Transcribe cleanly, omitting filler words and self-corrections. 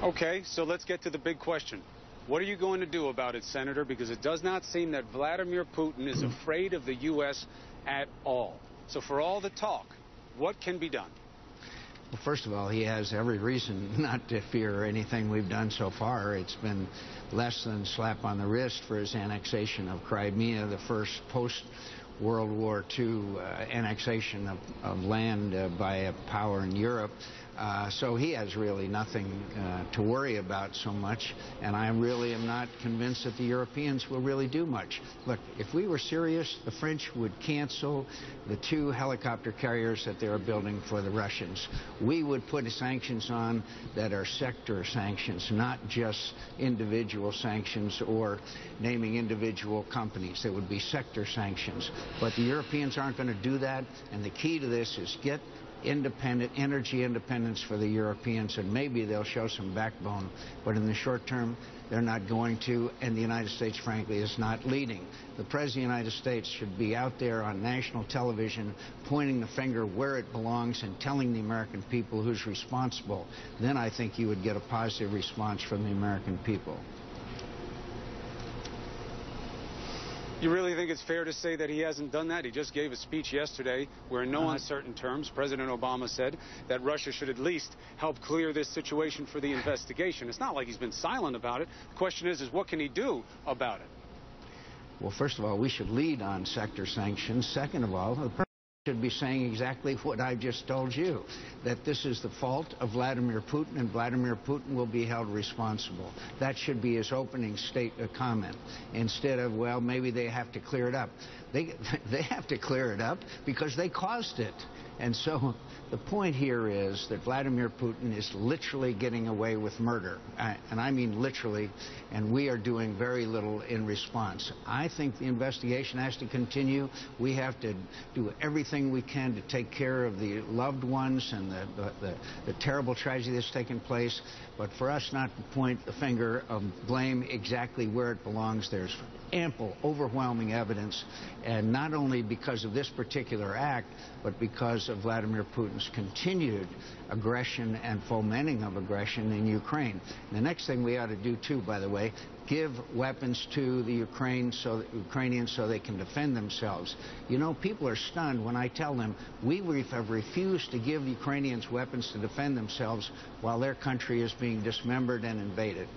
Okay, so let's get to the big question. What are you going to do about it, Senator? Because it does not seem that Vladimir Putin is afraid of the U.S. at all. So for all the talk, what can be done? Well, first of all, he has every reason not to fear anything we've done so far. It's been less than a slap on the wrist for his annexation of Crimea, the first post-World War II annexation of land by a power in Europe. So he has really nothing to worry about so much, and I really am not convinced that the Europeans will really do much. Look, if we were serious, the French would cancel the 2 helicopter carriers that they are building for the Russians. We would put sanctions on that are sector sanctions, not just individual sanctions or naming individual companies. There would be sector sanctions. But the Europeans aren't going to do that, and the key to this is get energy independence for the Europeans, and maybe they'll show some backbone. But in the short term, they're not going to, and the United States, frankly, is not leading. The President of the United States should be out there on national television pointing the finger where it belongs and telling the American people who's responsible. Then I think you would get a positive response from the American people. You really think it's fair to say that he hasn't done that? He just gave a speech yesterday where in no uncertain terms President Obama said that Russia should at least help clear this situation for the investigation. It's not like he's been silent about it. The question is what can he do about it? Well, first of all, we should lead on sector sanctions. Second of all, the President should be saying exactly what I just told you, that this is the fault of Vladimir Putin, and Vladimir Putin will be held responsible. That should be his opening comment, instead of, well, maybe they have to clear it up. They have to clear it up because they caused it. And so the point here is that Vladimir Putin is literally getting away with murder, and I mean literally, and we are doing very little in response. I think the investigation has to continue. We have to do everything we can to take care of the loved ones and the terrible tragedy that's taken place, but for us not to point the finger of blame exactly where it belongs. There's ample, overwhelming evidence, and not only because of this particular act, but because of Vladimir Putin's continued aggression and fomenting of aggression in Ukraine. The next thing we ought to do, too, by the way, give weapons to the Ukrainians so they can defend themselves. You know, people are stunned when I tell them we have refused to give Ukrainians weapons to defend themselves while their country is being dismembered and invaded.